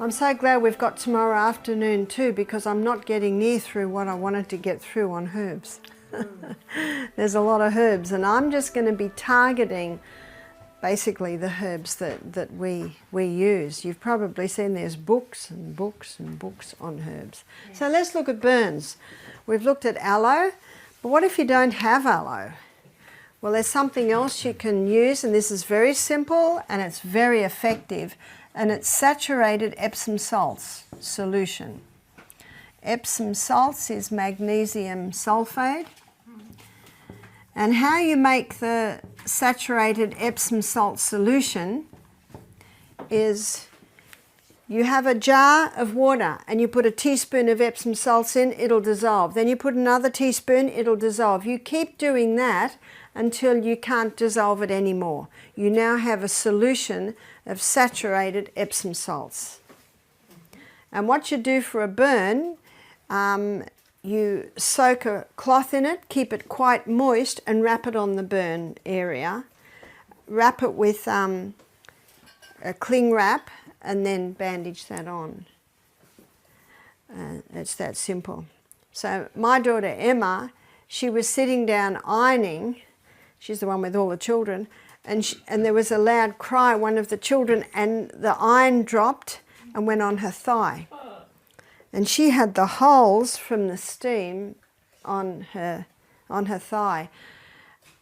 I'm so glad we've got tomorrow afternoon too, because I'm not getting near through what I wanted to get through on herbs. There's a lot of herbs, and I'm just going to be targeting basically the herbs that we use. You've probably seen there's books and books and books on herbs. Yes. So let's look at burns. We've looked at aloe, but what if you don't have aloe? Well, there's something else you can use, and this is very simple and it's very effective, and it's saturated Epsom salts solution. Epsom salts is magnesium sulfate. And how you make the saturated Epsom salt solution is you have a jar of water and you put a teaspoon of Epsom salts in, it'll dissolve. Then you put another teaspoon, it'll dissolve. You keep doing that until you can't dissolve it anymore. You now have a solution of saturated Epsom salts. And what you do for a burn, you soak a cloth in it, keep it quite moist, and wrap it on the burn area. Wrap it with a cling wrap and then bandage that on. It's that simple. So my daughter Emma, she was sitting down ironing. She's the one with all the children. And there was a loud cry, one of the children, and the iron dropped and went on her thigh. And she had the holes from the steam on her thigh.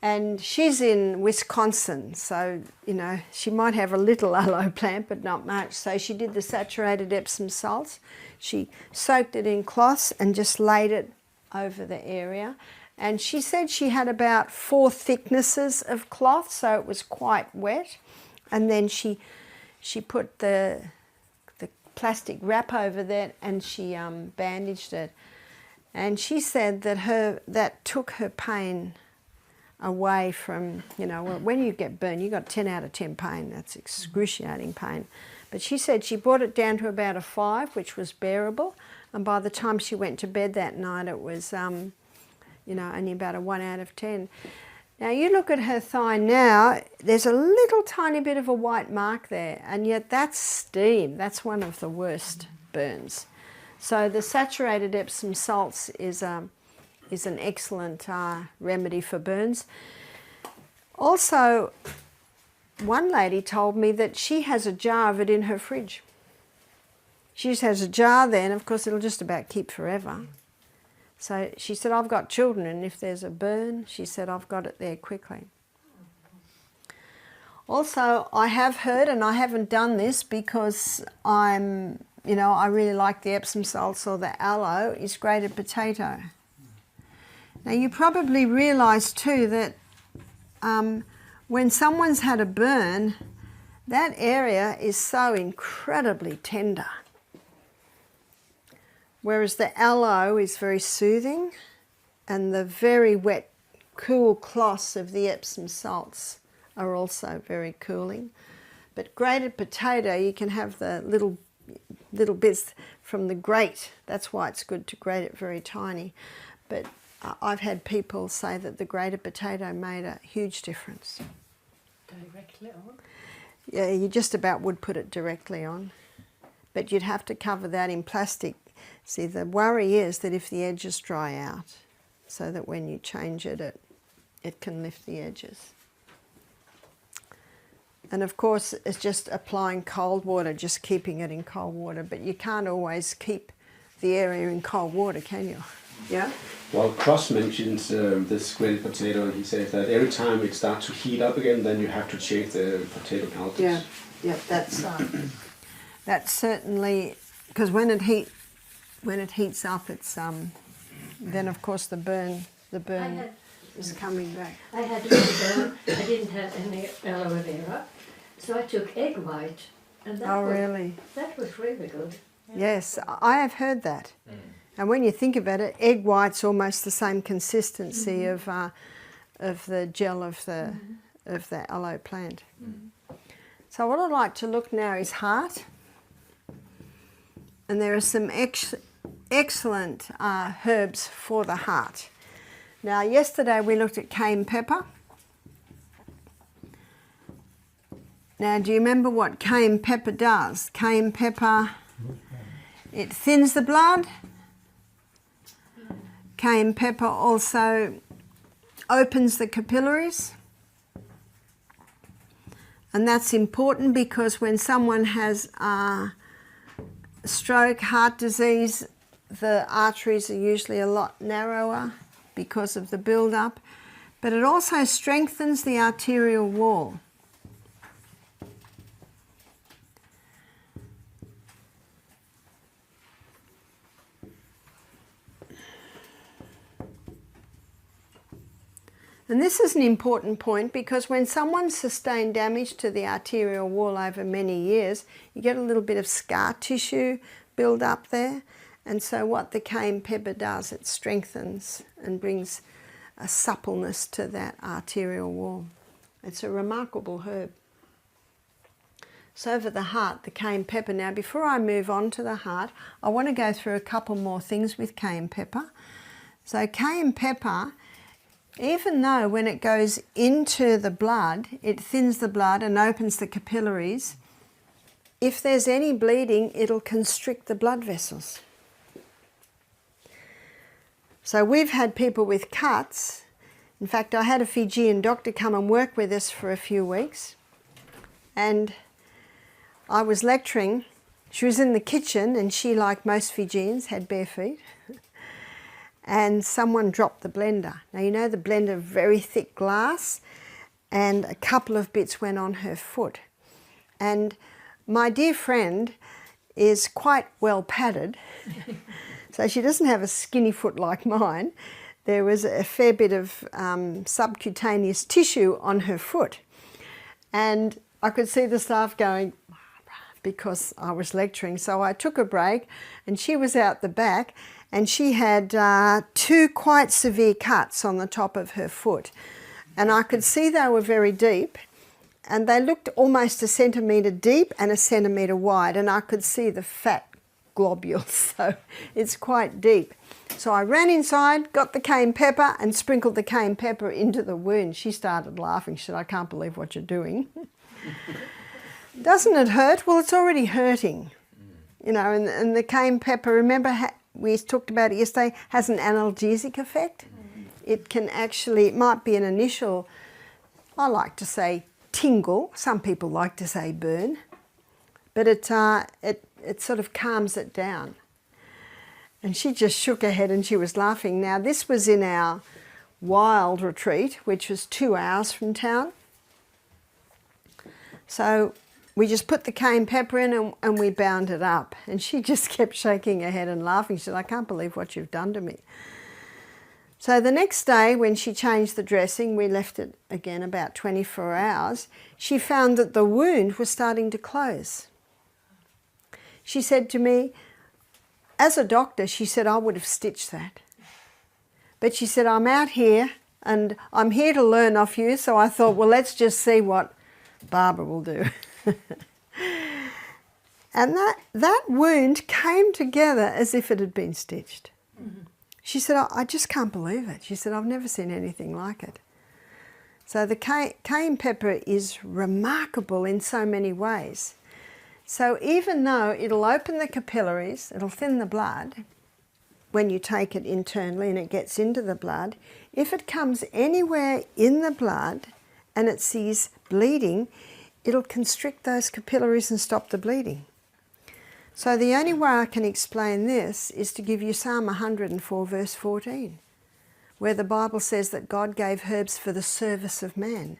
And she's in Wisconsin, so, you know, she might have a little aloe plant, but not much. So she did the saturated Epsom salts. She soaked it in cloths and just laid it over the area. And she said she had about 4 thicknesses of cloth, so it was quite wet. And then she put the plastic wrap over that, and she bandaged it. And she said that that took her pain away from, you know, when you get burned, you got 10 out of 10 pain. That's excruciating pain. But she said she brought it down to about a 5, which was bearable. And by the time she went to bed that night, it was, you know, only about a 1 out of 10. Now you look at her thigh now, there's a little tiny bit of a white mark there, and yet that's steam. That's one of the worst burns. So the saturated Epsom salts is an excellent remedy for burns. Also, one lady told me that she has a jar of it in her fridge. She just has a jar there, and of course it'll just about keep forever. So she said, I've got children, and if there's a burn, she said, I've got it there quickly. Also, I have heard, and I haven't done this because I really like the Epsom salts or the aloe, is grated potato. Now you probably realise too that when someone's had a burn, that area is so incredibly tender. Whereas the aloe is very soothing, and the very wet, cool cloths of the Epsom salts are also very cooling. But grated potato, you can have the little bits from the grate. That's why it's good to grate it very tiny. But I've had people say that the grated potato made a huge difference. Directly on? Yeah, you just about would put it directly on. But you'd have to cover that in plastic. See, the worry is that if the edges dry out, so that when you change it, it can lift the edges. And of course, it's just applying cold water, just keeping it in cold water. But you can't always keep the area in cold water, can you? Yeah? Well, Cross mentions this grated potato, and he says that every time it starts to heat up again, then you have to change the potato counters. Yeah, that's certainly, because when it heats up, it's then of course the burn is coming back. I had a burn. I didn't have any aloe vera, so I took egg white, and really? That was really good. Yes, I have heard that. And when you think about it, egg white's almost the same consistency of the gel of the aloe plant. So what I'd like to look now is heart. And there are some excellent herbs for the heart. Now, yesterday we looked at cayenne pepper. Now, do you remember what cayenne pepper does? Cayenne pepper It thins the blood. Cayenne pepper also opens the capillaries. And that's important because when someone has stroke, heart disease, the arteries are usually a lot narrower because of the build-up. But it also strengthens the arterial wall. And this is an important point because when someone's sustained damage to the arterial wall over many years, you get a little bit of scar tissue build up there. And so what the cayenne pepper does, it strengthens and brings a suppleness to that arterial wall. It's a remarkable herb. So for the heart, the cayenne pepper. Now before I move on to the heart, I want to go through a couple more things with cayenne pepper. So cayenne pepper, even though when it goes into the blood, it thins the blood and opens the capillaries, if there's any bleeding, it'll constrict the blood vessels. So we've had people with cuts. In fact, I had a Fijian doctor come and work with us for a few weeks. And I was lecturing. She was in the kitchen and she, like most Fijians, had bare feet. And someone dropped the blender. Now you know the blender, very thick glass, and a couple of bits went on her foot. And my dear friend is quite well padded, so she doesn't have a skinny foot like mine. There was a fair bit of subcutaneous tissue on her foot. And I could see the staff going, because I was lecturing. So I took a break and she was out the back and she had 2 quite severe cuts on the top of her foot. And I could see they were very deep and they looked almost 1 centimetre deep and 1 centimetre wide, and I could see the fat globules, so it's quite deep. So I ran inside, got the cayenne pepper and sprinkled the cayenne pepper into the wound. She started laughing. She said, "I can't believe what you're doing." Doesn't it hurt? Well, it's already hurting. You know, and the cayenne pepper, remember we talked about it yesterday, has an analgesic effect. It can actually, it might be an initial, I like to say tingle, some people like to say burn, but it sort of calms it down. And she just shook her head and she was laughing. Now this was in our wild retreat, which was 2 hours from town. So we just put the cayenne pepper in and we bound it up. And she just kept shaking her head and laughing. She said, "I can't believe what you've done to me." So the next day when she changed the dressing, we left it again about 24 hours, she found that the wound was starting to close. She said to me, as a doctor, she said, "I would have stitched that." But she said, "I'm out here and I'm here to learn off you." So I thought, well, let's just see what Barbara will do. And that wound came together as if it had been stitched. Mm-hmm. She said, "I just can't believe it." She said, "I've never seen anything like it." So the cayenne pepper is remarkable in so many ways. So even though it'll open the capillaries, it'll thin the blood when you take it internally and it gets into the blood, if it comes anywhere in the blood and it sees bleeding, it'll constrict those capillaries and stop the bleeding. So the only way I can explain this is to give you Psalm 104 verse 14, where the Bible says that God gave herbs for the service of man.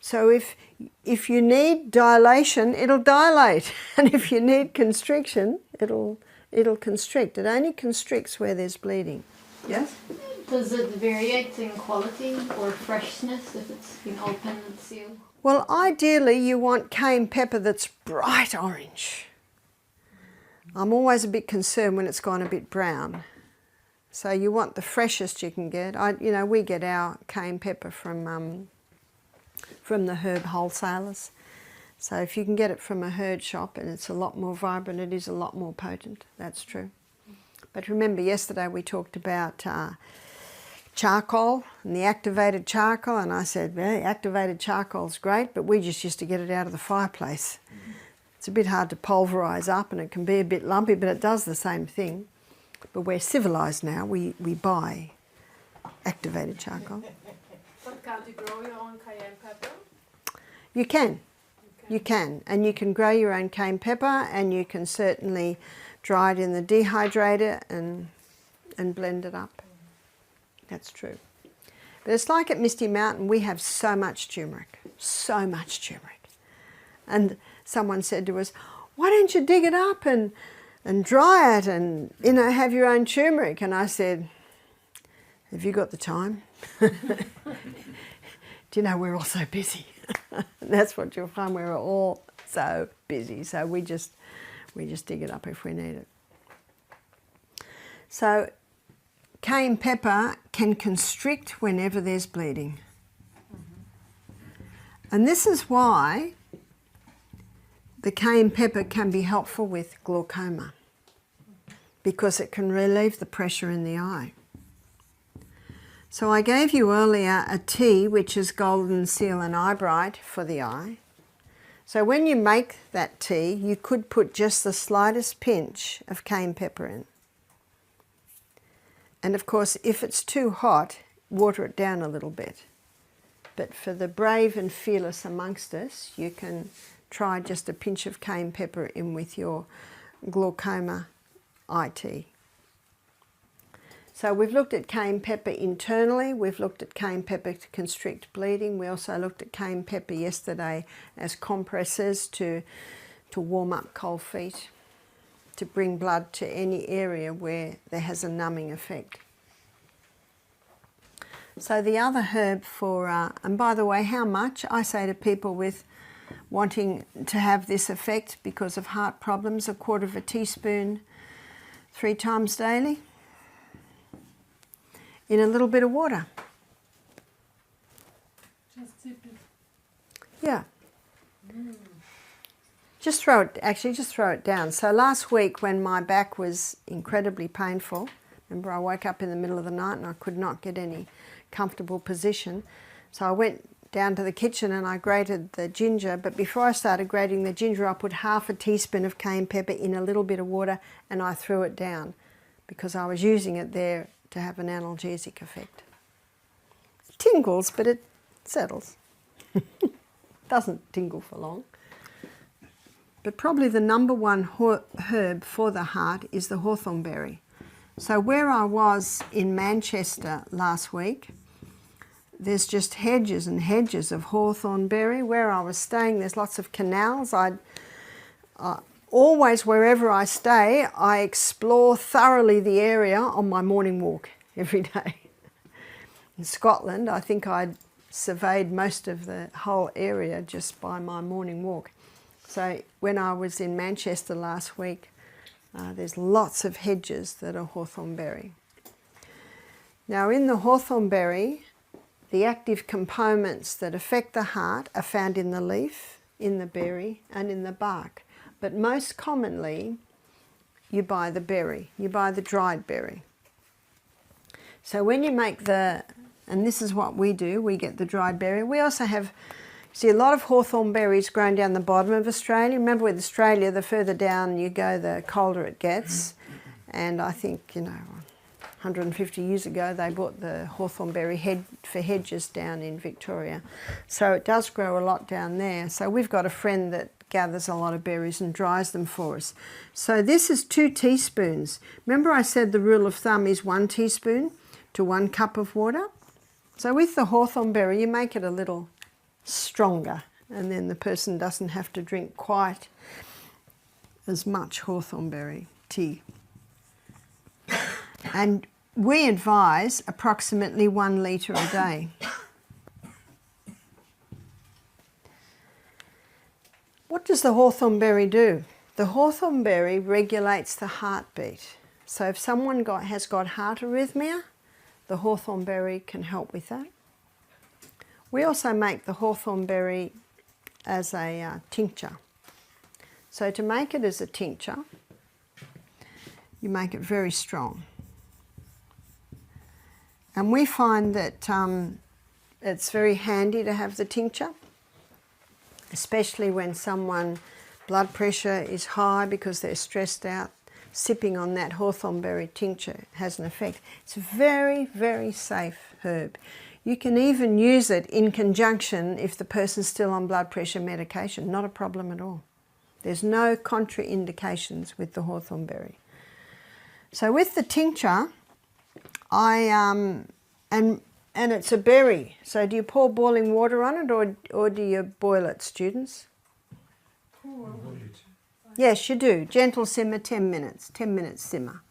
So if you need dilation, it'll dilate. And if you need constriction, it'll constrict. It only constricts where there's bleeding. Yes? Does it vary in quality or freshness if it's been opened and sealed? Well, ideally you want cayenne pepper that's bright orange. I'm always a bit concerned when it's gone a bit brown. So you want the freshest you can get. We get our cayenne pepper from the herb wholesalers. So if you can get it from a herb shop and it's a lot more vibrant, it is a lot more potent. That's true. But remember, yesterday we talked about charcoal and the activated charcoal, and I said, well, activated charcoal's great, but we just used to get it out of the fireplace. It's a bit hard to pulverise up and it can be a bit lumpy, but it does the same thing. But we're civilised now. We buy activated charcoal. But can't you grow your own cayenne pepper? You can. You can. And you can grow your own cayenne pepper, and you can certainly dry it in the dehydrator and blend it up. That's true. But it's like at Misty Mountain, we have so much turmeric. So much turmeric. And someone said to us, why don't you dig it up and dry it and, you know, have your own turmeric? And I said, have you got the time? Do you know, we're all so busy. That's what you'll find, we're all so busy. So we just dig it up if we need it. So cayenne pepper can constrict whenever there's bleeding. And this is why the cayenne pepper can be helpful with glaucoma, because it can relieve the pressure in the eye. So I gave you earlier a tea which is golden seal and eyebright for the eye. So when you make that tea, you could put just the slightest pinch of cayenne pepper in. And of course, if it's too hot, water it down a little bit. But for the brave and fearless amongst us, you can try just a pinch of cayenne pepper in with your glaucoma eye tea. So we've looked at cayenne pepper internally, we've looked at cayenne pepper to constrict bleeding, we also looked at cayenne pepper yesterday as compresses to warm up cold feet, to bring blood to any area where there has a numbing effect. So the other herb for, and by the way, how much? I say to people with wanting to have this effect because of heart problems, 1/4 teaspoon 3 times daily in a little bit of water. Just sip it. Yeah. Just throw it down. So last week when my back was incredibly painful, remember I woke up in the middle of the night and I could not get any comfortable position. So I went down to the kitchen and I grated the ginger, but before I started grating the ginger, I put 1/2 teaspoon of cayenne pepper in a little bit of water and I threw it down because I was using it there to have an analgesic effect. It tingles, but it settles. Doesn't tingle for long. But probably the number one herb for the heart is the hawthorn berry. So where I was in Manchester last week, there's just hedges and hedges of hawthorn berry. Where I was staying, there's lots of canals. Always, wherever I stay, I explore thoroughly the area on my morning walk every day. In Scotland, I think I'd surveyed most of the whole area just by my morning walk. So when I was in Manchester last week, there's lots of hedges that are hawthorn berry. Now in the hawthorn berry, the active components that affect the heart are found in the leaf, in the berry, and in the bark. But most commonly, you buy the berry, you buy the dried berry. So when you make and this is what we do, we get the dried berry. We also have, see, a lot of hawthorn berries grown down the bottom of Australia. Remember with Australia, the further down you go, the colder it gets. And I think, 150 years ago, they bought the hawthorn berry for hedges down in Victoria. So it does grow a lot down there. So we've got a friend that gathers a lot of berries and dries them for us. So this is 2 teaspoons. Remember I said the rule of thumb is 1 teaspoon to 1 cup of water? So with the hawthorn berry, you make it a little stronger, and then the person doesn't have to drink quite as much hawthorn berry tea. And we advise approximately 1 litre a day. What does the hawthorn berry do? The hawthorn berry regulates the heartbeat. So if someone has got heart arrhythmia, the hawthorn berry can help with that. We also make the hawthorn berry as a tincture. So to make it as a tincture, you make it very strong. And we find that it's very handy to have the tincture, especially when someone blood pressure is high because they're stressed out, sipping on that hawthorn berry tincture has an effect. It's a very, very safe herb. You can even use it in conjunction if the person's still on blood pressure medication. Not a problem at all. There's no contraindications with the hawthorn berry. So with the tincture, and it's a berry. So do you pour boiling water on it or do you boil it, students? Yes, you do. Gentle simmer, 10 minutes. 10 minutes simmer.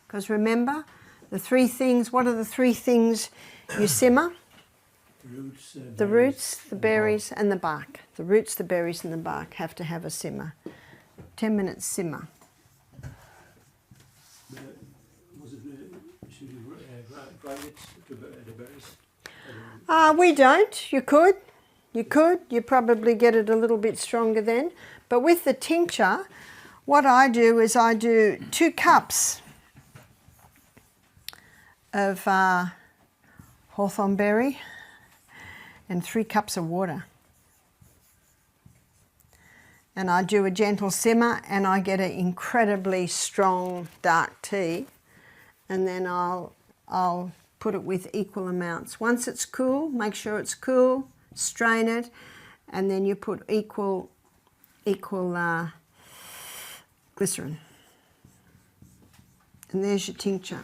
Because remember, the three things, what are the three things you simmer? The roots, the berries and the bark. The roots, the berries and the bark have to have a simmer. 10 minutes simmer. Should you grind it to the berries? We don't. You could. You could. You probably get it a little bit stronger then. But with the tincture, what I do is I do 2 cups of hawthorn berry and 3 cups of water. And I do a gentle simmer and I get an incredibly strong dark tea. And then I'll put it with equal amounts. Once it's cool, make sure it's cool, strain it, and then you put equal glycerin. And there's your tincture.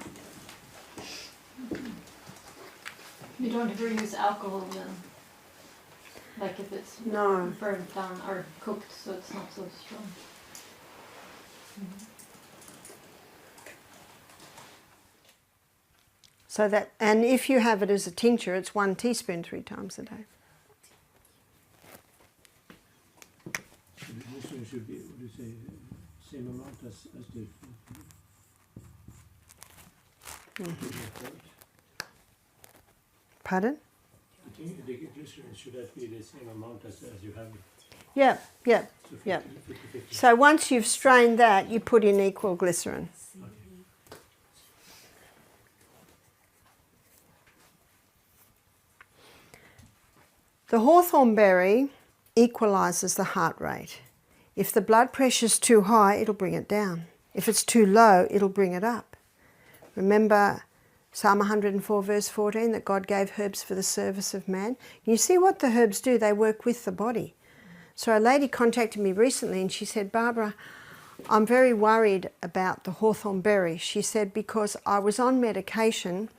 You don't ever use alcohol then? Like if it's burnt down or cooked so it's not so strong? So that, and if you have it as a tincture, it's 1 teaspoon 3 times a day. The glycerin should be, what do you say, same amount as the Pardon? I think the glycerin should that be the same amount as you have it. Yeah. So 50, Yeah. 50. So once you've strained that, you put in equal glycerin. The hawthorn berry equalises the heart rate. If the blood pressure's too high, it'll bring it down. If it's too low, it'll bring it up. Remember Psalm 104 verse 14, that God gave herbs for the service of man. You see what the herbs do? They work with the body. So a lady contacted me recently and she said, Barbara, I'm very worried about the hawthorn berry. She said, because I was on medication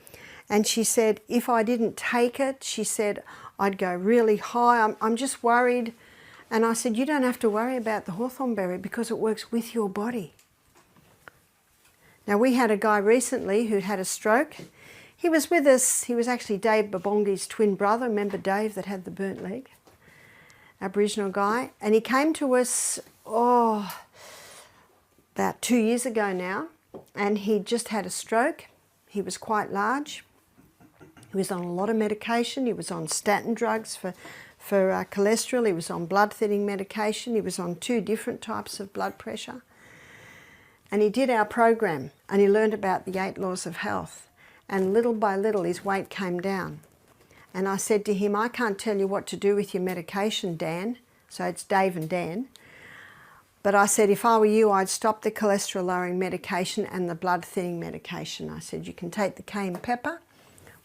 and she said, if I didn't take it, she said, I'd go really high. I'm just worried. And I said, you don't have to worry about the hawthorn berry because it works with your body. Now, we had a guy recently who had a stroke. He was with us. He was actually Dave Babongi's twin brother. Remember Dave that had the burnt leg? Aboriginal guy. And he came to us, about 2 years ago now. And he just had a stroke. He was quite large. He was on a lot of medication. He was on statin drugs for cholesterol. He was on blood thinning medication. He was on 2 different types of blood pressure. And he did our program and he learned about the 8 laws of health. And little by little his weight came down. And I said to him, I can't tell you what to do with your medication, Dan. So it's Dave and Dan. But I said, if I were you, I'd stop the cholesterol lowering medication and the blood thinning medication. I said, you can take the cayenne pepper,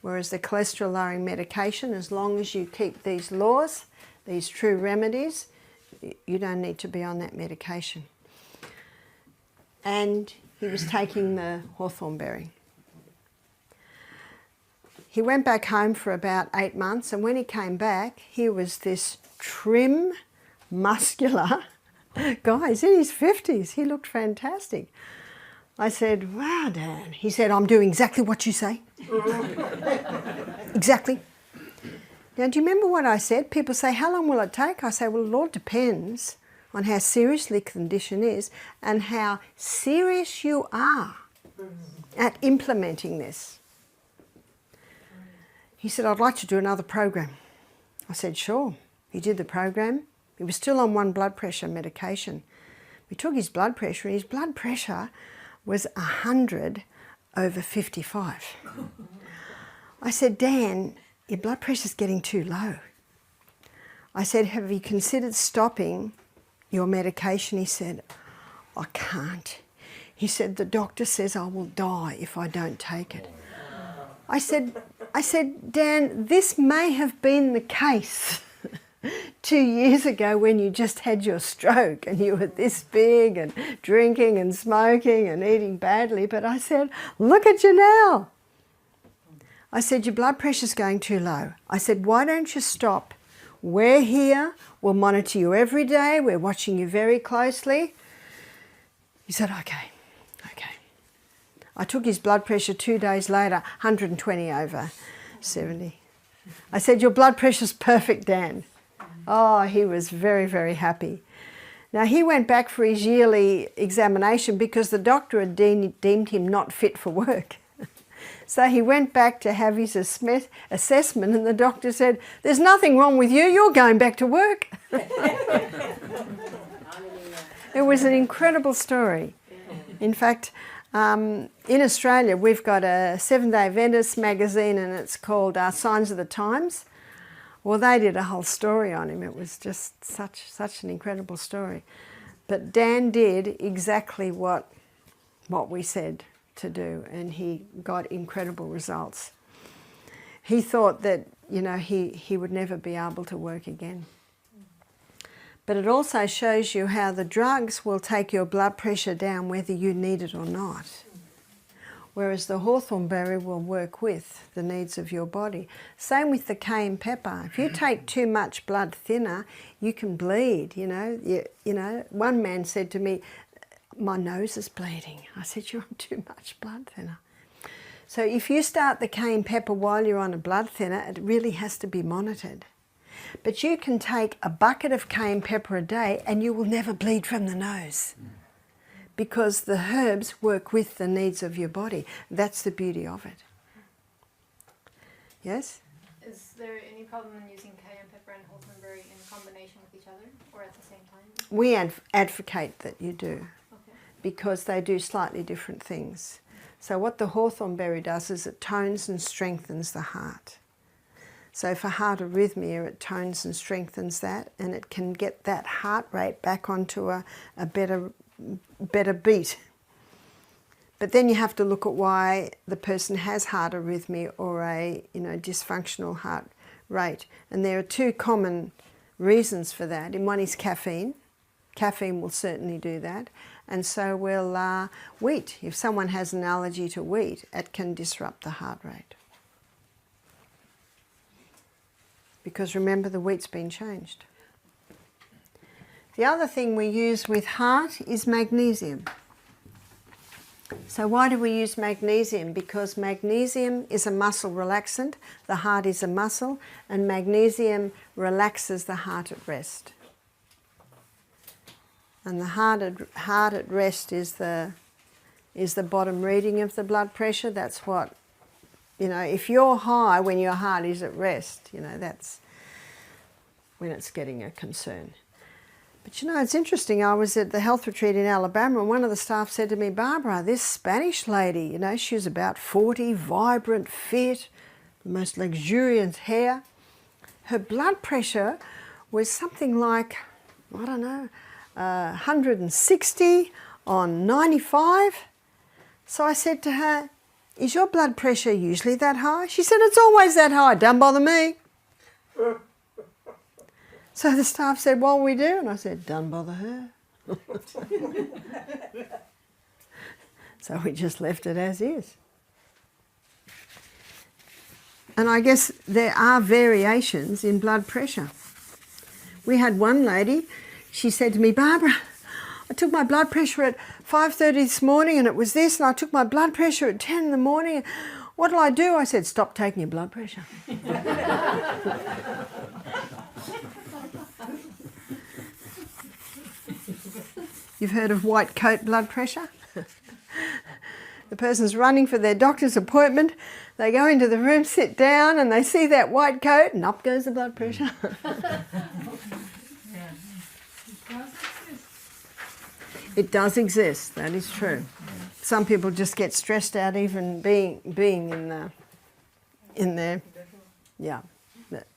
whereas the cholesterol lowering medication, as long as you keep these laws, these true remedies, you don't need to be on that medication. And he was taking the hawthorn berry. He went back home for about 8 months, and when he came back, he was this trim, muscular guy. He's in his 50s. He looked fantastic. I said, wow, Dan. He said, I'm doing exactly what you say. Exactly. Now, do you remember what I said? People say, how long will it take? I say, well, it all depends on how serious the condition is and how serious you are at implementing this. He said, I'd like to do another program. I said, sure. He did the program. He was still on 1 blood pressure medication. We took his blood pressure, and his blood pressure was 100/55. I said, Dan, your blood pressure's getting too low. I said, have you considered stopping your medication? He said, I can't. He said, the doctor says I will die if I don't take it. I said, Dan, this may have been the case 2 years ago when you just had your stroke and you were this big and drinking and smoking and eating badly. But I said, look at you now. I said, your blood pressure's going too low. I said, why don't you stop? We're here. We'll monitor you every day. We're watching you very closely. He said, okay. I took his blood pressure 2 days later, 120 over 70. I said, your blood pressure's perfect, Dan. Oh, he was very, very happy. Now, he went back for his yearly examination because the doctor had deemed him not fit for work. So he went back to have his assessment, and the doctor said, there's nothing wrong with you, you're going back to work. It was an incredible story. In fact, in Australia, we've got a 7-Day Adventist magazine, and it's called Signs of the Times. Well, they did a whole story on him. It was just such an incredible story. But Dan did exactly what we said to do, and he got incredible results. He thought that, you know, he would never be able to work again. But it also shows you how the drugs will take your blood pressure down whether you need it or not. Whereas the hawthorn berry will work with the needs of your body. Same with the cayenne pepper. If you take too much blood thinner, you can bleed, you know. You know, one man said to me, my nose is bleeding. I said, you're on too much blood thinner. So if you start the cayenne pepper while you're on a blood thinner, it really has to be monitored. But you can take a bucket of cayenne pepper a day and you will never bleed from the nose because the herbs work with the needs of your body. That's the beauty of it. Yes? Is there any problem in using cayenne pepper and hawthorn berry in combination with each other or at the same time? We advocate that you do, Okay. because they do slightly different things. So what the hawthorn berry does is it tones and strengthens the heart. So for heart arrhythmia, it tones and strengthens that, and it can get that heart rate back onto a better beat. But then you have to look at why the person has heart arrhythmia or a dysfunctional heart rate. And there are two common reasons for that. And one is caffeine. Caffeine will certainly do that. And so will wheat. If someone has an allergy to wheat, it can disrupt the heart rate. Because remember, the wheat's been changed. The other thing we use with heart is magnesium. So why do we use magnesium? Because magnesium is a muscle relaxant, the heart is a muscle, and magnesium relaxes the heart at rest. And the heart at rest is the bottom reading of the blood pressure. That's what, if you're high when your heart is at rest, that's when it's getting a concern. But it's interesting, I was at the health retreat in Alabama and one of the staff said to me, Barbara, this Spanish lady, she was about 40, vibrant, fit, the most luxuriant hair. Her blood pressure was something like, 160 on 95. So I said to her, is your blood pressure usually that high? She said, it's always that high, don't bother me. So the staff said, well, we do. And I said, don't bother her. So we just left it as is. And I guess there are variations in blood pressure. We had one lady, she said to me, Barbara, I took my blood pressure at 5:30 this morning and it was this, and I took my blood pressure at 10 in the morning. What'll I do? I said, stop taking your blood pressure. You've heard of white coat blood pressure? The person's running for their doctor's appointment. They go into the room, sit down, and they see that white coat, and up goes the blood pressure. It does exist, that is true. Some people just get stressed out even being in there. Yeah,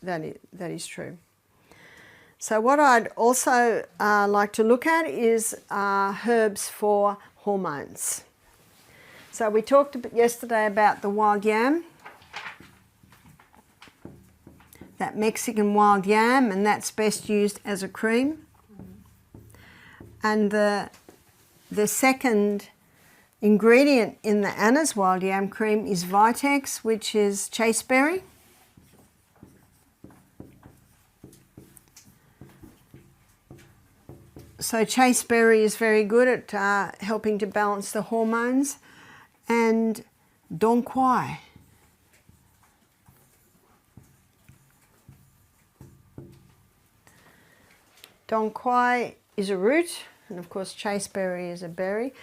that is true. So what I'd also like to look at is herbs for hormones. So we talked yesterday about the wild yam, that Mexican wild yam, and that's best used as a cream. And the second ingredient in the Anna's wild yam cream is Vitex, which is chasteberry. So chasteberry is very good at helping to balance the hormones. And Quai. Quai is a root, and of course chasteberry is a berry.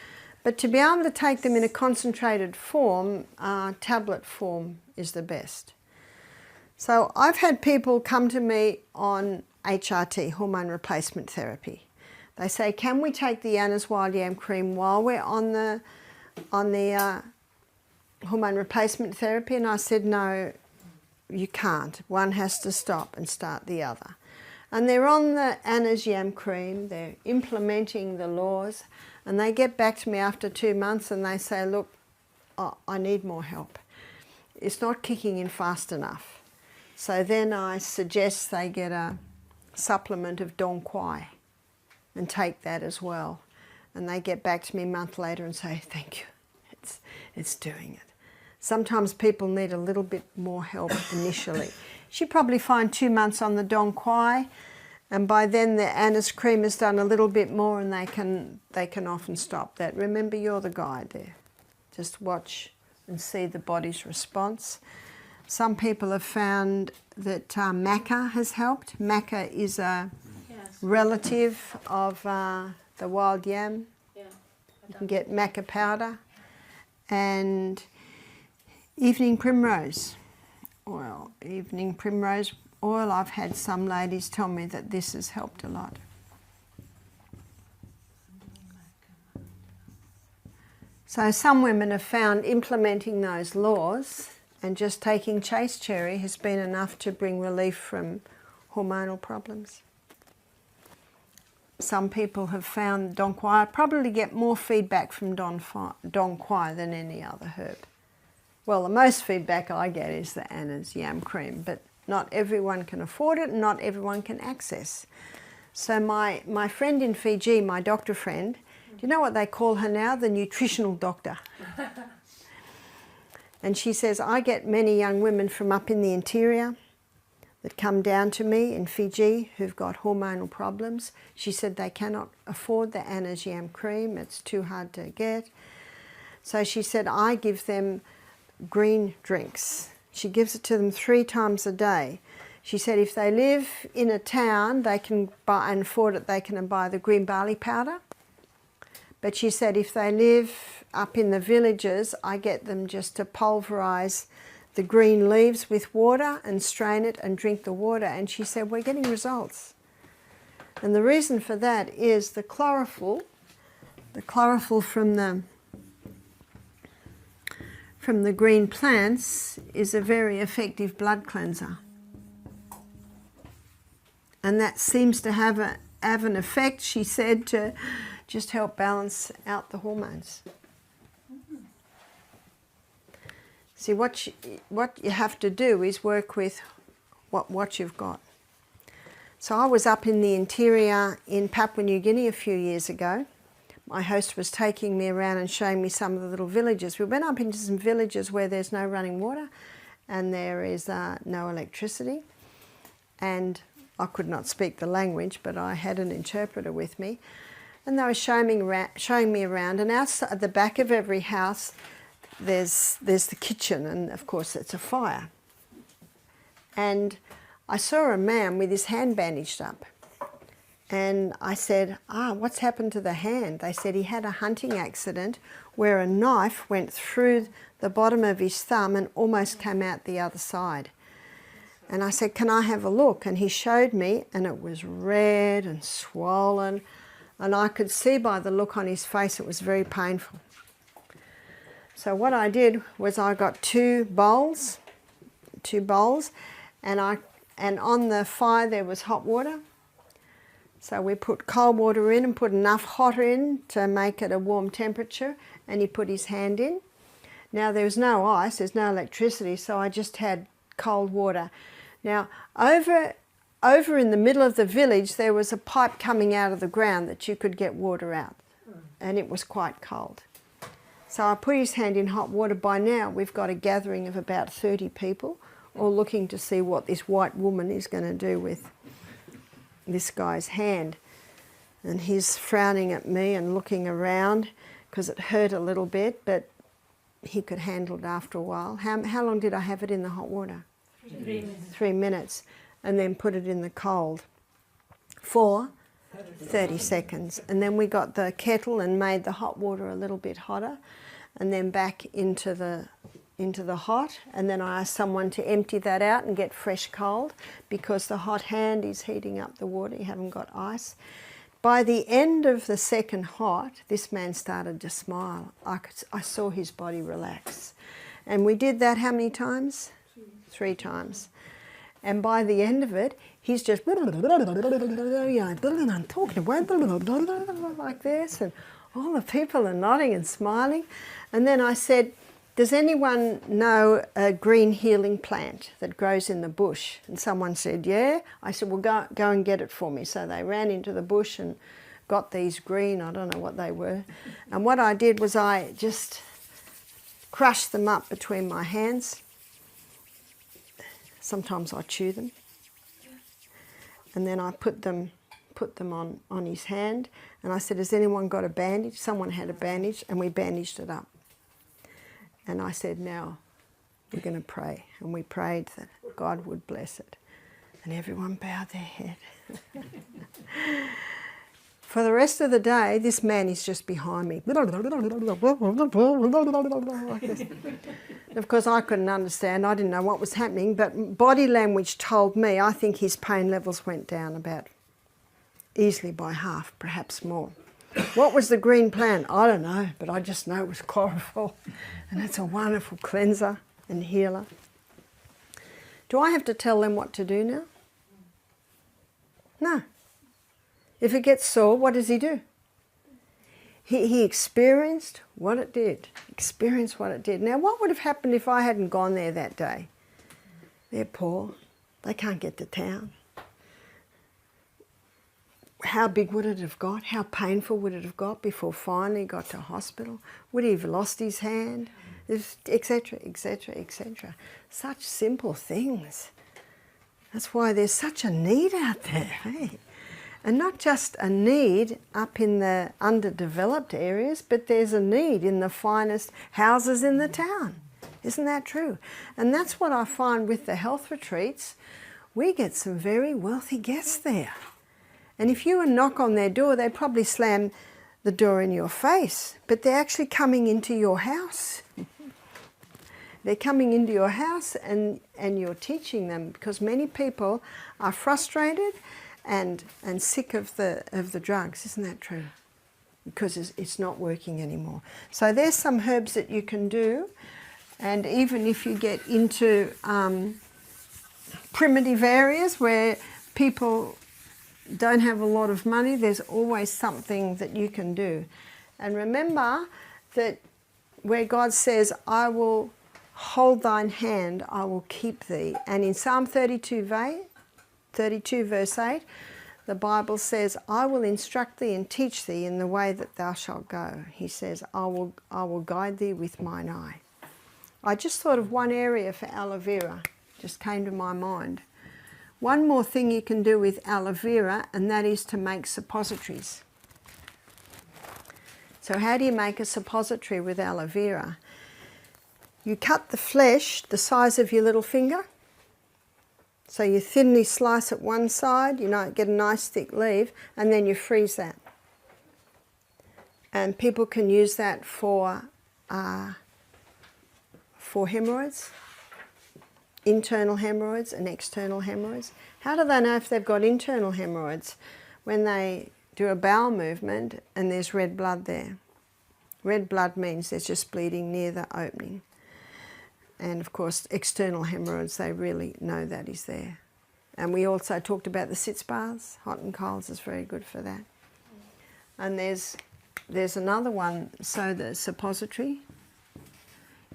But to be able to take them in a concentrated form, tablet form is the best. So I've had people come to me on HRT, hormone replacement therapy. They say, can we take the Anna's wild yam cream while we're on the hormone replacement therapy? And I said, no, you can't. One has to stop and start the other. And they're on the Anna's yam cream, they're implementing the laws, and they get back to me after 2 months and they say, look, I need more help. It's not kicking in fast enough. So then I suggest they get a supplement of Quai and take that as well. And they get back to me a month later and say, thank you, it's doing it. Sometimes people need a little bit more help initially. You probably find 2 months on the Quai, and by then the Anna's cream has done a little bit more and they can often stop that. Remember, you're the guide there. Just watch and see the body's response. Some people have found that Maca has helped. Maca is a relative of the wild yam. Yeah. You can get Maca powder. And evening primrose oil. Evening primrose oil, I've had some ladies tell me that this has helped a lot. So some women have found implementing those laws and just taking chaste cherry has been enough to bring relief from hormonal problems. Some people have found Quai. I probably get more feedback from Quai than any other herb. Well, the most feedback I get is the Anna's yam cream, but not everyone can afford it and not everyone can access. So my friend in Fiji, my doctor friend, do you know what they call her now? The nutritional doctor. And she says, I get many young women from up in the interior that come down to me in Fiji who've got hormonal problems. She said they cannot afford the Anna's yam cream, it's too hard to get. So she said, I give them green drinks. She gives it to them 3 times a day. She said if they live in a town, they can buy and afford it, they can buy the green barley powder. But she said if they live up in the villages, I get them just to pulverise the green leaves with water and strain it and drink the water. And she said we're getting results. And the reason for that is the chlorophyll from the green plants is a very effective blood cleanser. And that seems to have an effect, she said, to just help balance out the hormones. See, what you have to do is work with what you've got. So I was up in the interior in Papua New Guinea a few years ago. My host was taking me around and showing me some of the little villages. We went up into some villages where there's no running water and there is no electricity. And I could not speak the language, but I had an interpreter with me. And they were showing me around, and outside at the back of every house there's the kitchen, and of course it's a fire. And I saw a man with his hand bandaged up. And I said, what's happened to the hand? They said he had a hunting accident where a knife went through the bottom of his thumb and almost came out the other side. And I said, can I have a look? And he showed me, and it was red and swollen. And I could see by the look on his face it was very painful. So what I did was I got 2 bowls, and on the fire there was hot water, So we put cold water in and put enough hot in to make it a warm temperature, and he put his hand in. Now there's no ice, there's no electricity, so I just had cold water. Now over in the middle of the village there was a pipe coming out of the ground that you could get water out, and it was quite cold. So I put his hand in hot water. By now we've got a gathering of about 30 people, all looking to see what this white woman is going to do with this guy's hand. And he's frowning at me and looking around because it hurt a little bit, but he could handle it after a while. How long did I have it in the hot water? 3 minutes. 3 minutes. And then put it in the cold for 30 seconds. And then we got the kettle and made the hot water a little bit hotter, and then back into the hot. And then I asked someone to empty that out and get fresh cold, because the hot hand is heating up the water. You haven't got ice. By the end of the second hot, this man started to smile. I saw his body relax. And we did that how many times? 3 times. And by the end of it, he's just I'm talking like this, and all the people are nodding and smiling. And then I said, does anyone know a green healing plant that grows in the bush? And someone said, yeah. I said, well, go and get it for me. So they ran into the bush and got these green, I don't know what they were. And what I did was I just crushed them up between my hands. Sometimes I chew them. And then I put them on his hand. And I said, has anyone got a bandage? Someone had a bandage, and we bandaged it up. And I said, now we're going to pray. And we prayed that God would bless it. And everyone bowed their head. For the rest of the day, this man is just behind me. Like this. Of course, I couldn't understand. I didn't know what was happening. But body language told me, I think his pain levels went down about easily by half, perhaps more. What was the green plant? I don't know, but I just know it was chlorophyll. And it's a wonderful cleanser and healer. Do I have to tell them what to do now? No. If it gets sore, what does he do? He experienced what it did. Experienced what it did. Now, what would have happened if I hadn't gone there that day? They're poor. They can't get to town. How big would it have got? How painful would it have got before finally got to hospital? Would he have lost his hand? Etc., etc., etc. Such simple things. That's why there's such a need out there. Hey? And not just a need up in the underdeveloped areas, but there's a need in the finest houses in the town. Isn't that true? And that's what I find with the health retreats. We get some very wealthy guests there. And if you knock on their door, they probably slam the door in your face, but they're actually coming into your house. They're coming into your house and you're teaching them, because many people are frustrated and sick of the drugs. Isn't that true? Because it's not working anymore. So there's some herbs that you can do, and even if you get into primitive areas where people don't have a lot of money, there's always something that you can do. And remember that where God says, I will hold thine hand, I will keep thee. And in Psalm 32 verse 8, the Bible says, I will instruct thee and teach thee in the way that thou shalt go. He says, I will guide thee with mine eye. I just thought of one area for aloe vera, just came to my mind. One more thing you can do with aloe vera, and that is to make suppositories. So how do you make a suppository with aloe vera? You cut the flesh the size of your little finger. So you thinly slice it one side, get a nice thick leaf, and then you freeze that. And people can use that for hemorrhoids. Internal hemorrhoids and external hemorrhoids. How do they know if they've got internal hemorrhoids? When they do a bowel movement and there's red blood there. Red blood means there's just bleeding near the opening. And of course, external hemorrhoids, they really know that is there. And we also talked about the sitz baths. Hot and colds is very good for that. And there's another one, so the suppository.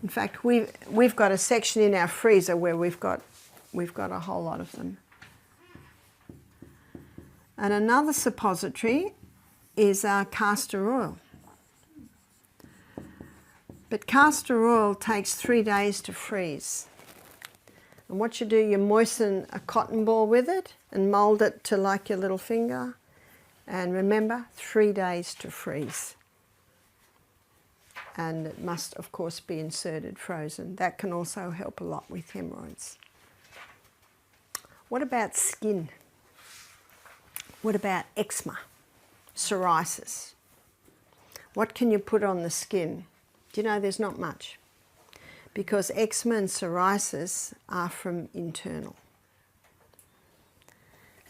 In fact, we've got a section in our freezer where we've got a whole lot of them. And another suppository is castor oil. But castor oil takes 3 days to freeze. And what you do, you moisten a cotton ball with it and mould it to like your little finger. And remember, 3 days to freeze. And it must, of course, be inserted frozen. That can also help a lot with hemorrhoids. What about skin? What about eczema, psoriasis? What can you put on the skin? Do you know there's not much? Because eczema and psoriasis are from internal.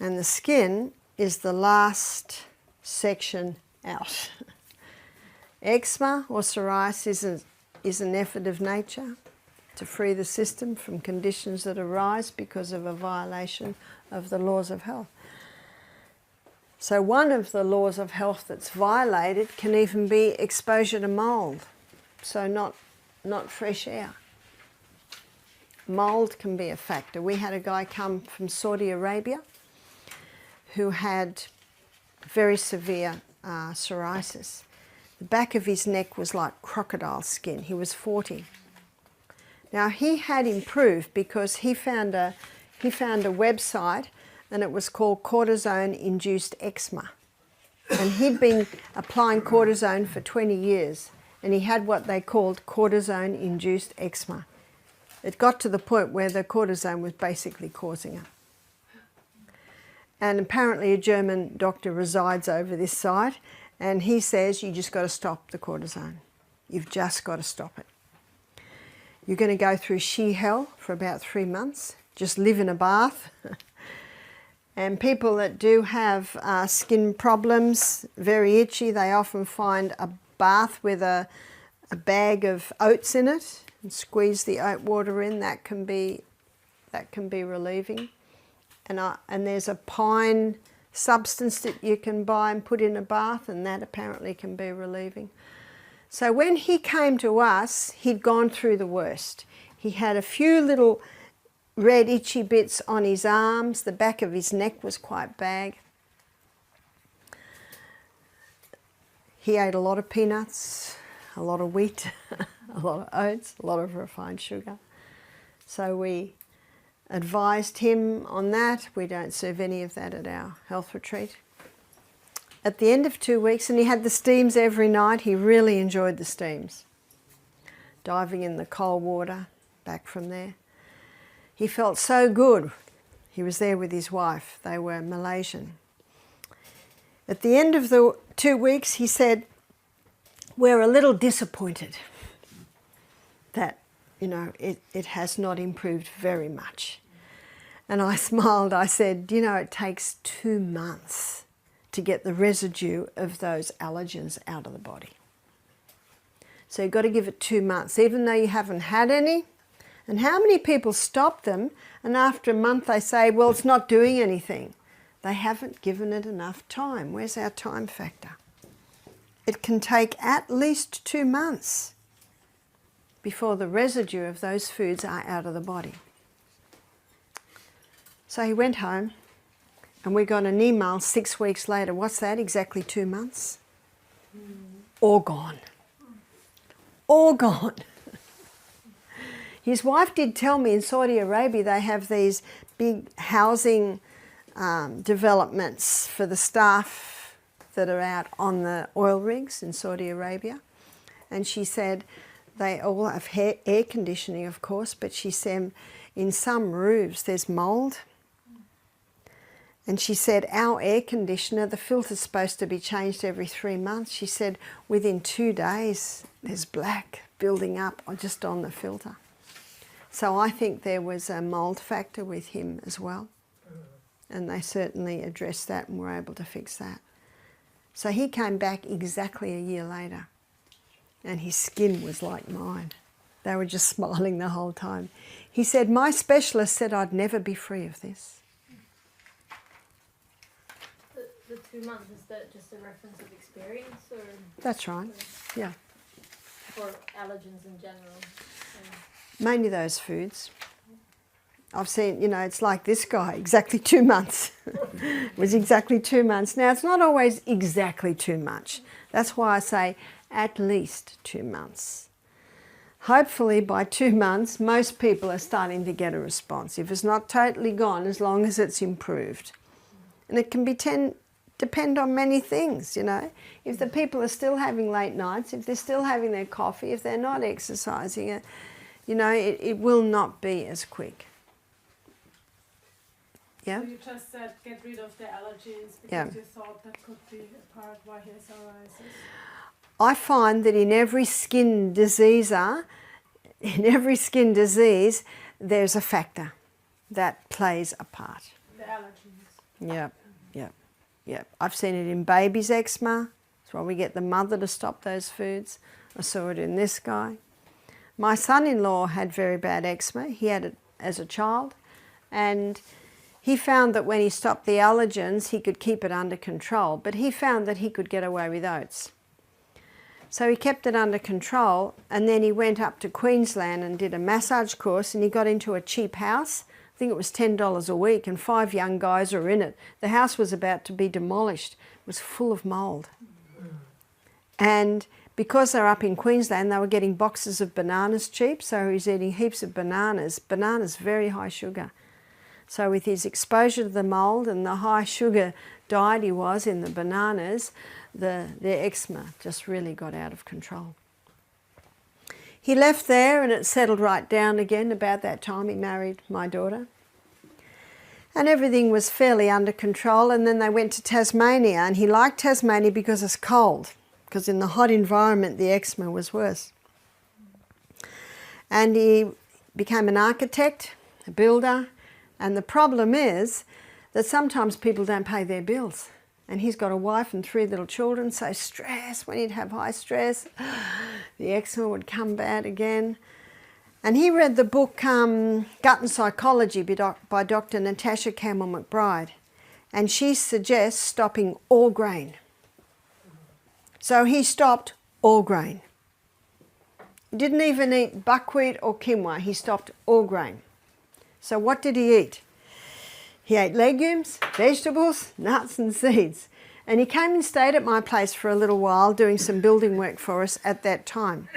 And the skin is the last section out. Eczema or psoriasis is an effort of nature to free the system from conditions that arise because of a violation of the laws of health. So one of the laws of health that's violated can even be exposure to mould, so not fresh air. Mould can be a factor. We had a guy come from Saudi Arabia who had very severe psoriasis. The back of his neck was like crocodile skin. He was 40. Now he had improved because he found a website, and it was called cortisone-induced eczema. And he'd been applying cortisone for 20 years, and he had what they called cortisone-induced eczema. It got to the point where the cortisone was basically causing it. And apparently a German doctor resides over this site, and he says, you just got to stop the cortisone. You've just got to stop it. You're going to go through sheer hell for about 3 months. Just live in a bath. And people that do have skin problems, very itchy, they often find a bath with a bag of oats in it and squeeze the oat water in. That can be relieving. And there's a pine substance that you can buy and put in a bath, and that apparently can be relieving. So when he came to us, he'd gone through the worst. He had a few little red itchy bits on his arms. The back of his neck was quite bad. He ate a lot of peanuts, a lot of wheat, a lot of oats, a lot of refined sugar. So we advised him on that. We don't serve any of that at our health retreat. At the end of 2 weeks, and he had the steams every night, he really enjoyed the steams. Diving in the cold water, back from there. He felt so good. He was there with his wife. They were Malaysian. At the end of the 2 weeks, he said, we're a little disappointed that, it has not improved very much. And I smiled. I said, it takes 2 months to get the residue of those allergens out of the body. So you've got to give it 2 months, even though you haven't had any. And how many people stop them, and after a month they say, well, it's not doing anything. They haven't given it enough time. Where's our time factor? It can take at least 2 months before the residue of those foods are out of the body. So he went home, and we got an email 6 weeks later. What's that? Exactly 2 months? All gone. All gone. His wife did tell me in Saudi Arabia they have these big housing developments for the staff that are out on the oil rigs in Saudi Arabia. And she said they all have air conditioning, of course, but she said in some roofs there's mould. And she said our air conditioner, the filter's supposed to be changed every 3 months. She said within 2 days there's black building up just on the filter. So I think there was a mould factor with him as well. And they certainly addressed that and were able to fix that. So he came back exactly a year later, and his skin was like mine. They were just smiling the whole time. He said, my specialist said I'd never be free of this. the 2 months, is that just a reference of experience or That's right, yeah. for allergens in general? Mainly those foods. I've seen, you know, it's like this guy, exactly 2 months. It was exactly 2 months. Now, it's not always exactly too much. That's why I say at least 2 months. Hopefully by 2 months, most people are starting to get a response. If it's not totally gone, as long as it's improved. And it can depend on many things, you know. If the people are still having late nights, if they're still having their coffee, if they're not exercising, you know, it will not be as quick. Yeah? So you just said get rid of the allergens because Yeah. you thought that could be a part why he has psoriasis. I find that in every skin diseaser, there's a factor that plays a part. The allergens. Yep, yep, yep. I've seen it in babies' eczema. That's why we get the mother to stop those foods. I saw it in this guy. My son-in-law had very bad eczema. He had it as a child, and he found that when he stopped the allergens, he could keep it under control, but he found that he could get away with oats. So he kept it under control, and then he went up to Queensland and did a massage course, and he got into a cheap house. I think it was $10 a week, and 5 young guys were in it. The house was about to be demolished. It was full of mould. And because they're up in Queensland, they were getting boxes of bananas cheap, so he was eating heaps of bananas. Bananas, very high sugar. So with his exposure to the mould and the high sugar diet he was in the bananas, the eczema just really got out of control. He left there and it settled right down again. About that time he married my daughter. And everything was fairly under control, and then they went to Tasmania, and he liked Tasmania because it's cold, because in the hot environment the eczema was worse. And he became an architect, a builder, and the problem is that sometimes people don't pay their bills. And he's got a wife and 3 little children, so stress, when he'd have high stress, the eczema would come bad again. And he read the book Gut and Psychology by Dr. Natasha Campbell-McBride, and she suggests stopping all grain. So he stopped all grain. He didn't even eat buckwheat or quinoa, he stopped all grain. So what did he eat? He ate legumes, vegetables, nuts and seeds. And he came and stayed at my place for a little while doing some building work for us at that time.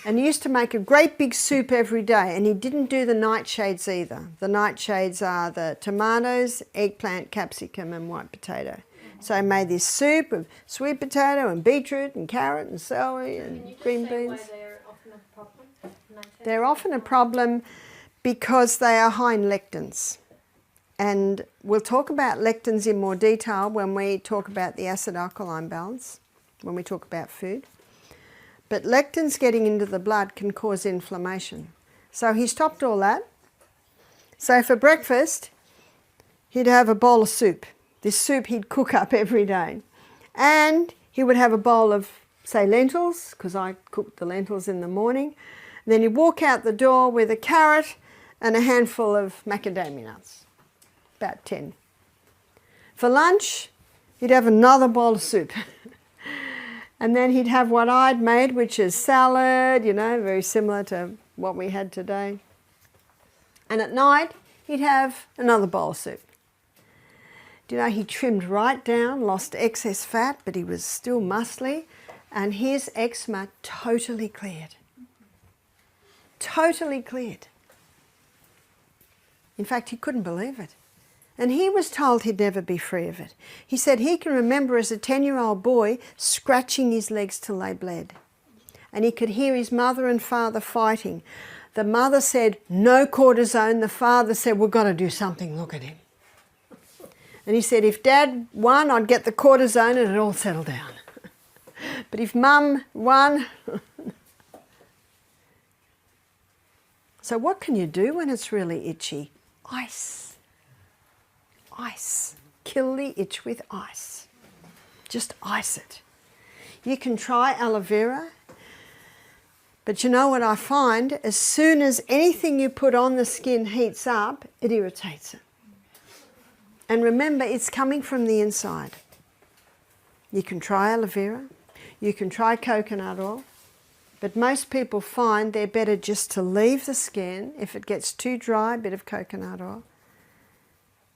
And he used to make a great big soup every day, and he didn't do the nightshades either. The nightshades are the tomatoes, eggplant, capsicum and white potato. So he made this soup of sweet potato and beetroot and carrot and celery and green beans. Why they're often a problem? They're often a problem because they are high in lectins. And we'll talk about lectins in more detail when we talk about the acid-alkaline balance, when we talk about food. But lectins getting into the blood can cause inflammation. So he stopped all that. So for breakfast, he'd have a bowl of soup. This soup he'd cook up every day. And he would have a bowl of, say, lentils, because I cooked the lentils in the morning. And then he'd walk out the door with a carrot and a handful of macadamia nuts, about 10. For lunch, he'd have another bowl of soup. And then he'd have what I'd made, which is salad, you know, very similar to what we had today. And at night, he'd have another bowl of soup. Do you know, he trimmed right down, lost excess fat, but he was still muscly, and his eczema totally cleared. Totally cleared. In fact, he couldn't believe it. And he was told he'd never be free of it. He said he can remember as a 10-year-old boy scratching his legs till they bled. And he could hear his mother and father fighting. The mother said, no cortisone. The father said, we've got to do something, look at him. And he said, if Dad won, I'd get the cortisone and it'd all settle down. But if Mum won... So what can you do when it's really itchy? Ice. Ice. Kill the itch with ice. Just ice it. You can try aloe vera, but you know what I find? As soon as anything you put on the skin heats up, it irritates it. And remember, it's coming from the inside. You can try aloe vera, you can try coconut oil, but most people find they're better just to leave the skin. If it gets too dry, a bit of coconut oil.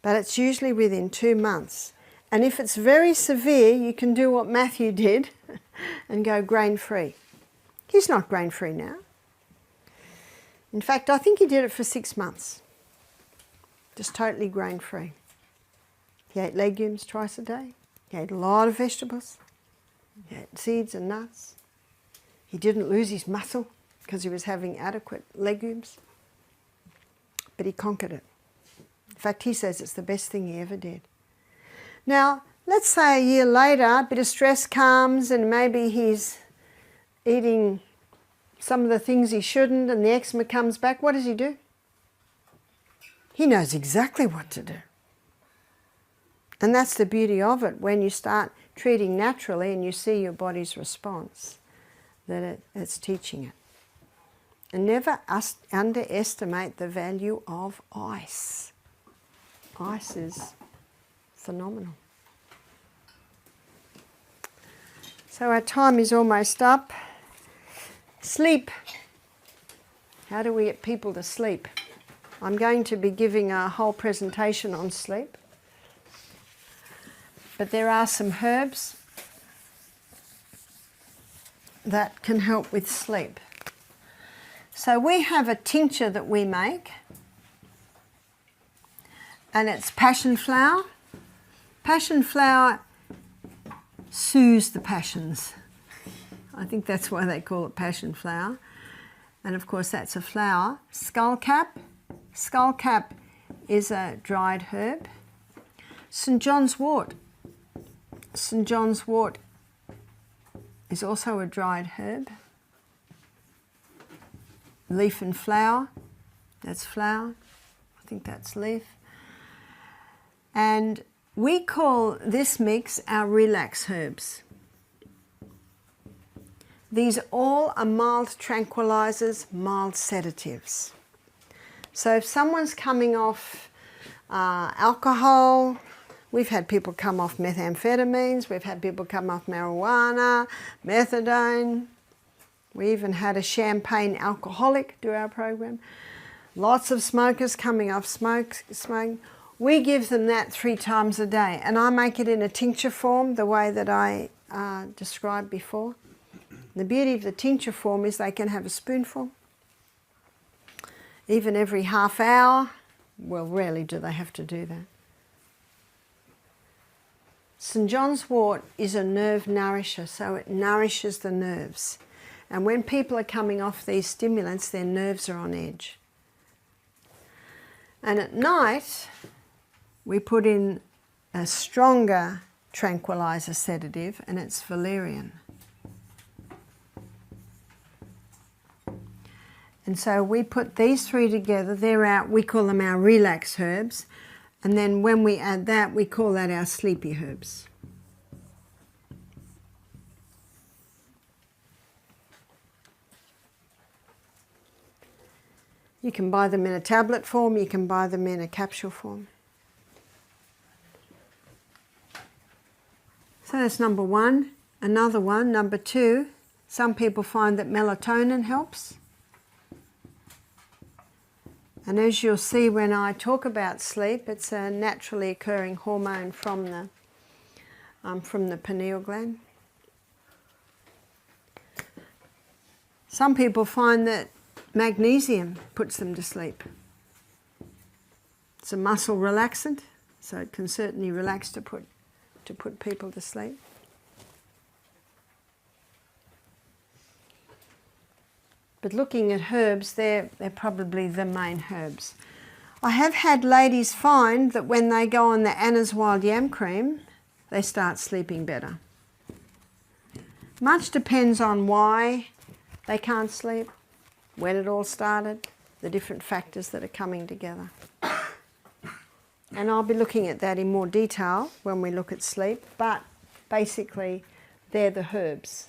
But it's usually within 2 months. And if it's very severe, you can do what Matthew did and go grain-free. He's not grain-free now. In fact, I think he did it for 6 months. Just totally grain-free. He ate legumes twice a day. He ate a lot of vegetables. He ate seeds and nuts. He didn't lose his muscle because he was having adequate legumes. But he conquered it. In fact, he says it's the best thing he ever did. Now, let's say a year later, a bit of stress comes and maybe he's eating some of the things he shouldn't and the eczema comes back. What does he do? He knows exactly what to do. And that's the beauty of it, when you start treating naturally and you see your body's response, that it's teaching it. And never underestimate the value of ice. Ice is phenomenal. So our time is almost up. Sleep. How do we get people to sleep? I'm going to be giving a whole presentation on sleep. But there are some herbs that can help with sleep. So we have a tincture that we make, and it's passion flower. Passion flower soothes the passions. I think that's why they call it passion flower. And of course that's a flower. Skullcap. Skullcap is a dried herb. St. John's wort. St. John's wort is also a dried herb. Leaf and flower, that's flower. I think that's leaf. And we call this mix our relax herbs. These all are mild tranquilizers, mild sedatives. So if someone's coming off alcohol, we've had people come off methamphetamines, we've had people come off marijuana, methadone. We even had a champagne alcoholic do our program. Lots of smokers coming off smoking. We give them that 3 times a day, and I make it in a tincture form, the way that I described before. The beauty of the tincture form is they can have a spoonful, even every half hour. Well, rarely do they have to do that. St. John's wort is a nerve nourisher, so it nourishes the nerves. And when people are coming off these stimulants, their nerves are on edge. And at night, we put in a stronger tranquilizer sedative, and it's valerian. And so we put these 3 together. We call them our relax herbs. And then when we add that, we call that our sleepy herbs. You can buy them in a tablet form, you can buy them in a capsule form. So that's number 1. Another one, number 2, some people find that melatonin helps. And as you'll see when I talk about sleep, it's a naturally occurring hormone from the pineal gland. Some people find that magnesium puts them to sleep. It's a muscle relaxant, so it can certainly relax to put people to sleep. But looking at herbs, they're probably the main herbs. I have had ladies find that when they go on the Anna's Wild Yam Cream, they start sleeping better. Much depends on why they can't sleep, when it all started, the different factors that are coming together. And I'll be looking at that in more detail when we look at sleep, but basically they're the herbs.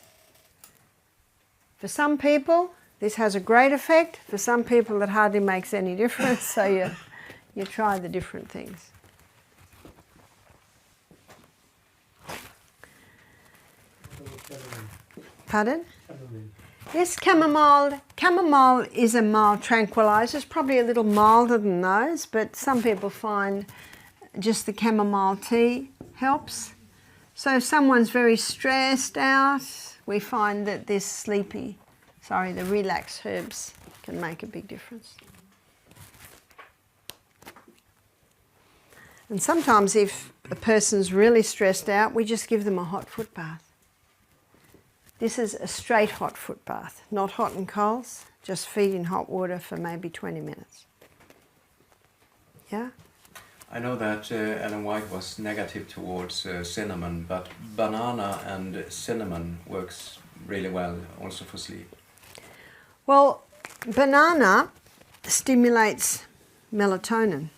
For some people, this has a great effect. For some people, it hardly makes any difference, so you try the different things. Chamomile. Pardon? Chamomile. Yes, chamomile. Chamomile is a mild tranquilizer. It's probably a little milder than those, but some people find just the chamomile tea helps. So if someone's very stressed out, we find that the relax herbs can make a big difference. And sometimes if a person's really stressed out, we just give them a hot foot bath. This is a straight hot foot bath, not hot and colds, just feed in hot water for maybe 20 minutes. Yeah? I know that Ellen White was negative towards cinnamon, but banana and cinnamon works really well also for sleep. Well, banana stimulates melatonin.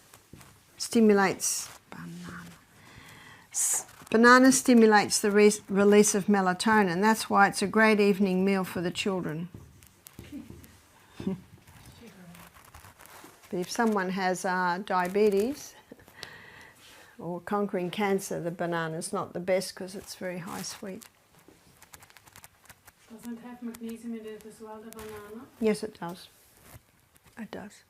Banana stimulates the release of melatonin. That's why it's a great evening meal for the children. But if someone has diabetes or conquering cancer, the banana's not the best because it's very high sweet. Doesn't have magnesium in it as well, the banana? Yes, it does. It does.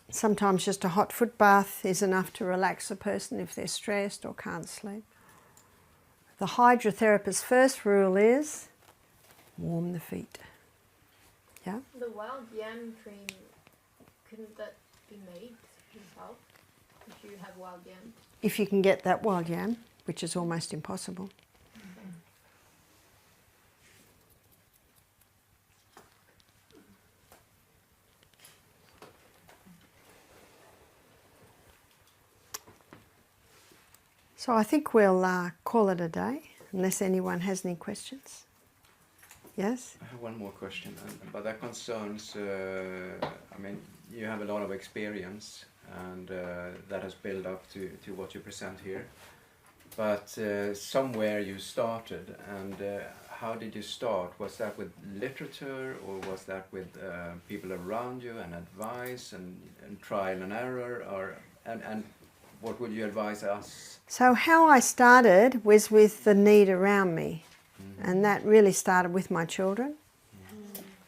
Sometimes just a hot foot bath is enough to relax a person if they're stressed or can't sleep. The hydrotherapist's first rule is warm the feet. Yeah? The wild yam cream, couldn't that be made yourself if you have wild yam? If you can get that wild yam, which is almost impossible. So I think we'll call it a day, unless anyone has any questions. Yes? I have one more question, but that concerns, I mean, you have a lot of experience and that has built up to what you present here. But somewhere you started, and how did you start? Was that with literature, or was that with people around you and advice and trial and error, or and what would you advise us? So how I started was with the need around me, and that really started with my children.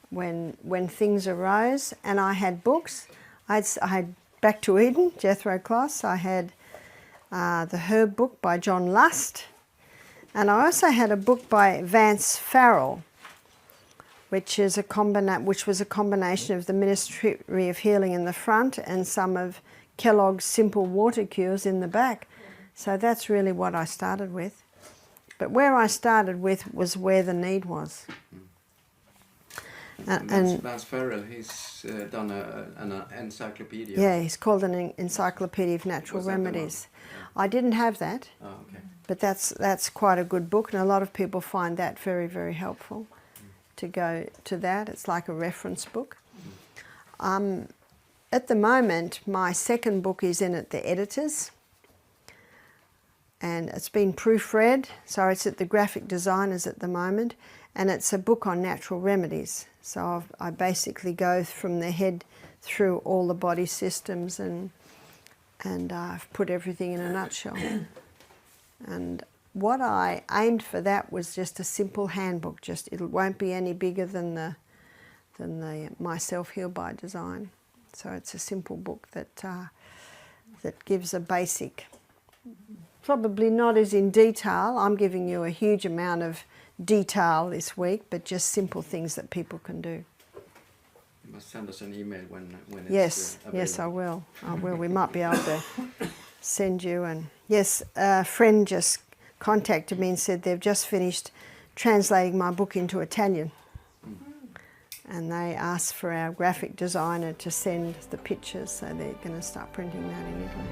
When things arose, and I had books. I had Back to Eden, Jethro Kloss. I had the Herb book by John Lust, and I also had a book by Vance Farrell, which was a combination of the Ministry of Healing in the front and some of Kellogg's Simple Water Cures in the back. So that's really what I started with. But where I started with was where the need was. And Vance Farrell, he's done an encyclopedia. Yeah, he's called an Encyclopedia of Natural Remedies. I didn't have that, okay. but that's quite a good book, and a lot of people find that very, very helpful to go to that. It's like a reference book. At the moment, my second book is in at the editors, and it's been proofread, so it's at the graphic designers at the moment, and it's a book on natural remedies. So I basically go from the head through all the body systems, and I've put everything in a nutshell. And what I aimed for that was just a simple handbook. It won't be any bigger than the Myself Heal by Design. So it's a simple book that gives a basic, probably not as in detail. I'm giving you a huge amount of detail this week, but just simple things that people can do. You must send us an email when it's available. Yes, I will. We might be able to send you. And yes, a friend just contacted me and said they've just finished translating my book into Italian. And they asked for our graphic designer to send the pictures, so they're going to start printing that in Italy.